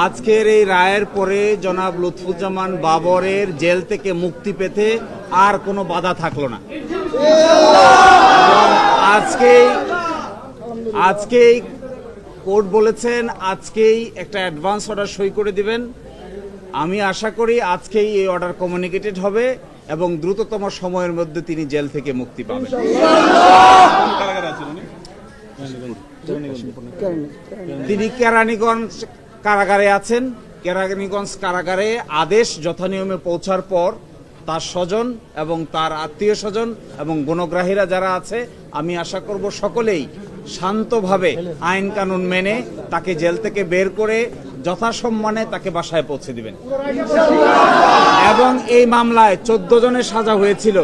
আজকের এই রায়ের পরে জনাব লুৎফুজ্জামান বাবরের জেল থেকে মুক্তি পেতে আর কোনো বাধা থাকলো না। আজকেই কোর্ট বলেছেন আজকেই একটা অ্যাডভান্স অর্ডার সই করে দিবেন। আমি আশা করি আজকেই এই অর্ডার কমিউনিকেটেড হবে এবং দ্রুততম সময়ের মধ্যে তিনি জেল থেকে মুক্তি পাবেন। তিনি কেরানীগঞ্জ কারাগারে আছেন। কেরানীগঞ্জ কারাগারে আদেশ যথানিয়মে পৌঁছার পর তার স্বজন এবং তার আত্মীয় স্বজন এবং গুণগ্রাহীরা যারা আছে, আমি আশা করব সকলেই শান্তভাবে আইন কানুন মেনে তাকে জেল থেকে বের করে যথাসম্মানে তাকে বাসায় পৌঁছে দিবেন। এবং এই মামলায় 14 জনের সাজা হয়েছিল।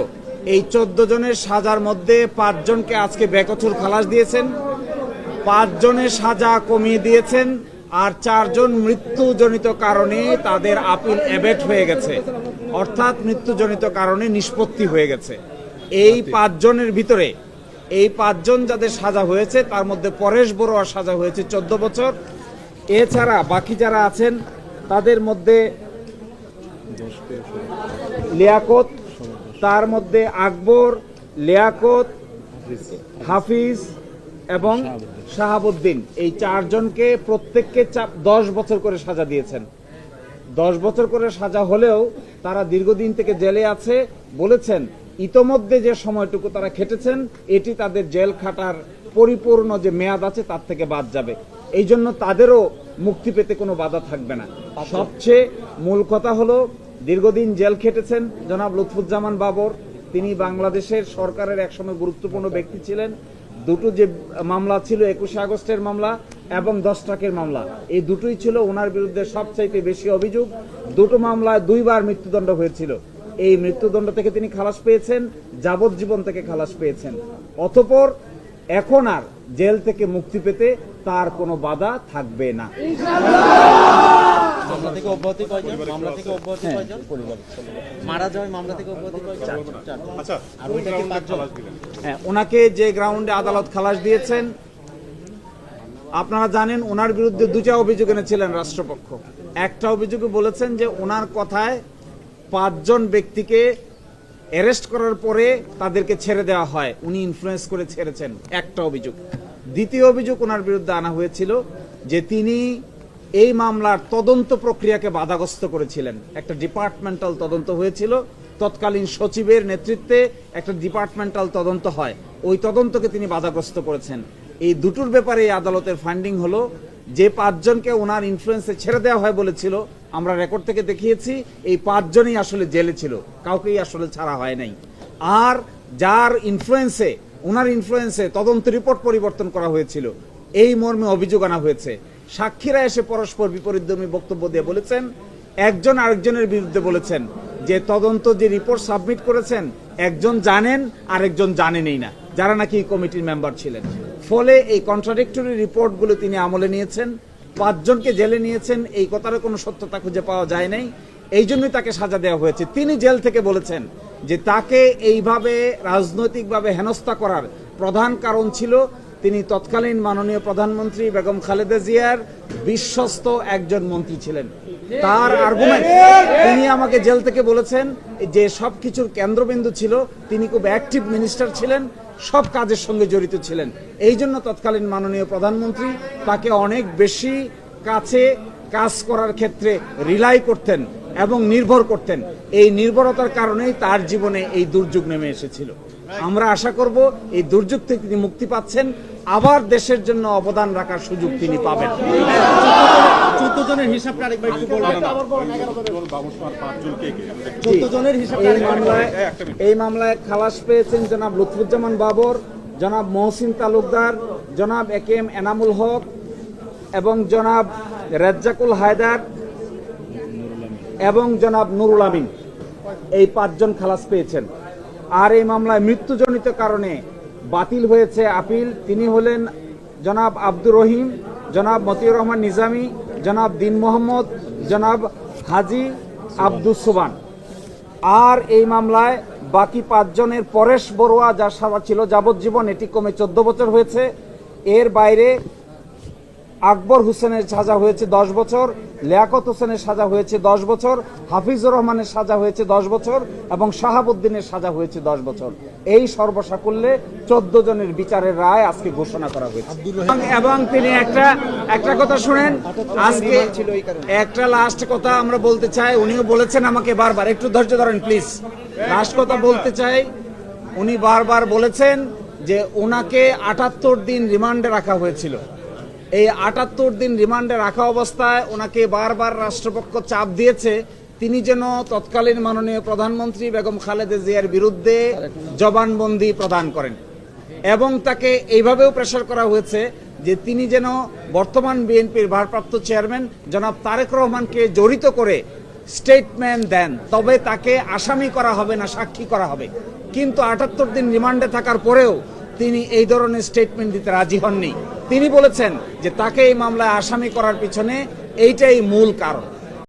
এই 14 জনের সাজার মধ্যে 5 জনকে আজকে বেকসুর খালাস দিয়েছেন, 5 জনের সাজা কমিয়ে দিয়েছেন, আর 4 জন মৃত্যুজনিত কারণে তাদের আপিল অ্যাবেট হয়ে গেছে, অর্থাৎ মৃত্যুজনিত কারণে নিষ্পত্তি হয়ে গেছে। এই 5 জনের ভিতরে এই 5 জন যাদের সাজা হয়েছে তার মধ্যে পরেশ বড়ুয়ার সাজা হয়েছে 14 বছর। এছাড়া বাকি যারা আছেন তাদের মধ্যে লিয়াকত, তার মধ্যে আকবর, লিয়াকত, হাফিজ এবং শাহাবুদ্দিন, এই 4 জনকে প্রত্যেককে 10 বছর করে সাজা দিয়েছেন। 10 বছর করে সাজা হলেও তারা দীর্ঘদিন থেকে জেলে আছে। বলেছেন ইতোমধ্যে যে সময়টুকু তারা খেটেছেন এটি তাদের জেল খাটার পরিপূর্ণ যে মেয়াদ আছে তার থেকে বাদ যাবে। এই জন্য তাদেরও মুক্তি পেতে কোনো বাধা থাকবে না। সবচেয়ে মূল কথা হলো দীর্ঘদিন জেল খেটেছেন জনাব লুৎফুজ্জামান বাবর। তিনি বাংলাদেশের সরকারের একসময় গুরুত্বপূর্ণ ব্যক্তি ছিলেন। দুটো যে মামলা ছিল 21 আগস্টের মামলা এবং 10 টাকের মামলা, এই দুটোই ছিল ওনার বিরুদ্ধে সবচাইতে বেশি অভিযোগ। দুটো মামলায় 2 বার মৃত্যুদণ্ড হয়েছিল। এই মৃত্যুদণ্ড থেকে তিনি খালাস পেয়েছেন, যাবজ্জীবন থেকে খালাস পেয়েছেন। অতঃপর এখন আর জেল থেকে মুক্তি পেতে তার কোনো বাধা থাকবে না। মামলা থেকে অব্যাহতি কয়জন? মামলা থেকে অব্যাহতি কয়জন? মারা যায় মামলা থেকে অব্যাহতি কয়জন? আচ্ছা, আর ওইটা কি 5 জন? হ্যাঁ, ওনাকে যে গ্রাউন্ডে আদালত খালাস দিয়েছেন, আপনারা জানেন ওনার বিরুদ্ধে 2টা অভিযোগ এনেছিলেন রাষ্ট্রপক্ষ। একটা অভিযোগে বলেছেন যে ওনার কথায় 5 জন ব্যক্তিকে অ্যারেস্ট করার পরে তাদেরকে ছেড়ে দেওয়া হয়, উনি ইনফ্লুয়েন্স করে ছেড়েছেন, একটা অভিযোগ। দ্বিতীয় অভিযোগ ওনার বিরুদ্ধে আনা হয়েছিল যে তিনি এই মামলার তদন্ত প্রক্রিয়াকে বাধাগ্রস্ত করেছিলেন। একটা ডিপার্টমেন্টাল তদন্ত হয়েছিল, তৎকালীন সচিবের নেতৃত্বে একটা ডিপার্টমেন্টাল তদন্ত হয়, ওই তদন্তকে তিনি বাধাগ্রস্ত করেছেন। এই দুটোর ব্যাপারে এই আদালতের ফাইন্ডিং হলো যে 5 জনকে ওনার ইনফ্লুয়েন্সে ছেড়ে দেওয়া হয় বলেছিল, আমরা রেকর্ড থেকে দেখিয়েছি এই 5 জনই আসলে জেলে ছিল, কাউকেই আসলে ছাড়া হয় নাই। আর যার ইনফ্লুয়েন্সে ওনার ইনফ্লুয়েন্সে তদন্ত রিপোর্ট পরিবর্তন করা হয়েছিল, এই মর্মে অভিযোগ আনা হয়েছে। সাক্ষীরা এসে পরস্পর বিপরীতধর্মী বক্তব্য দিয়ে বলেছেন, একজন আরেকজনের বিরুদ্ধে বলেছেন যে তদন্ত যে রিপোর্ট সাবমিট করেছেন একজন জানেন আরেকজন জানেনই না, যারা নাকি কমিটির মেম্বার ছিলেন। ফলে এই কন্ট্রাডিক্টরি রিপোর্টগুলো তিনি আমলে নিয়েছেন, 5 জনকে জেলে নিয়েছেন। এই কথার কোনো সত্যতা খুঁজে পাওয়া যায় নাই, এই জন্যই তাকে সাজা দেওয়া হয়েছে। তিনি জেল থেকে বলেছেন যে তাকে এইভাবে রাজনৈতিকভাবে হেনস্থা করার প্রধান কারণ ছিল তিনি তৎকালীন মাননীয় প্রধানমন্ত্রী বেগম খালেদা জিয়ার বিশ্বস্ত একজন মন্ত্রী ছিলেন। তার আর্গুমেন্ট, তিনি আমাকে জেল থেকে বলেছেন যে সবকিছুর কেন্দ্রবিন্দু ছিল, তিনি খুব অ্যাক্টিভ মিনিস্টার ছিলেন, সব কাজের সঙ্গে জড়িত ছিলেন। এই জন্য তৎকালীন মাননীয় প্রধানমন্ত্রী তাকে অনেক বেশি কাছে কাজ করার ক্ষেত্রে রিলাই করতেন এবং নির্ভর করতেন। এই নির্ভরতার কারণেই তার জীবনে এই দুর্যোগ নেমে এসেছিল। আমরা আশা করব এই দুর্যোগ থেকে তিনি মুক্তি পাচ্ছেন, আবার দেশের জন্য অবদান রাখার সুযোগ তিনি পাবেন। 14 জনের হিসাবটা আরেকবার একটু বলবেন? এই মামলায় খালাস পেয়েছেন জনাব লুৎফুজ্জামান বাবর, জনাব মহসিন তালুকদার, জনাব একেএম এনামুল হক এবং জনাব রেজ্জাকুল হায়দার এবং জনাব নুরুল আমিন, এই 5 জন খালাস পেয়েছেন। আর এই মামলায় মৃত্যুজনিত কারণে বাতিল হয়েছে আপিল। তিনি হলেন জনাব আব্দুর রহিম, জনাব মতিউর রহমান নিজামী, জনাব দিন মোহাম্মদ, জনাব হাজি আব্দুস সুবান। আর এই মামলায় বাকি 5 জনের পরেশ বড়ুয়া যার সাজা ছিল যাবজ্জীবন, এটি কমে 14 বছর হয়েছে। এর বাইরে আকবর হোসেনের সাজা হয়েছে 10 বছর, লিয়াকত হোসেনের সাজা হয়েছে 10 বছর, হাফিজুর রহমানের সাজা হয়েছে 10 বছর এবং শাহাবুদ্দিনের সাজা হয়েছে 10 বছর। এই সর্বসাকুল্যে 14 জনের বিচারের রায় আজকে ঘোষণা করা হয়েছে। এবং তিনি একটা কথা শুনেন, আজকে একটা লাস্ট কথা আমরা বলতে চাই। উনিও বলেছেন আমাকে বারবার, একটু ধৈর্য ধরেন প্লিজ, লাস্ট কথা বলতে চাই। উনি বারবার বলেছেন যে ওনাকে 78 দিন রিমান্ডে রাখা হয়েছিল। এই 78 দিন রিমান্ডে রাখা অবস্থায় ওনাকে বারবার রাষ্ট্রপক্ষ চাপ দিয়েছে তিনি যেন তৎকালীন মাননীয় প্রধানমন্ত্রী বেগম খালেদা জিয়ার বিরুদ্ধে জবানবন্দি প্রদান করেন, এবং তাকে এইভাবেও প্রেসার করা হয়েছে যে তিনি যেন বর্তমান বিএনপির ভারপ্রাপ্ত চেয়ারম্যান জনাব তারেক রহমানকে জড়িত করে স্টেটমেন্ট দেন, তবে তাকে আসামি করা হবে না, সাক্ষী করা হবে। কিন্তু 78 দিন রিমান্ডে থাকার পরেও তিনি এই ধরনের স্টেটমেন্ট দিতে রাজি হননি। তিনি বলেছেন যে তাকে এই মামলায় আসামি করার পিছনে এইটাই মূল কারণ।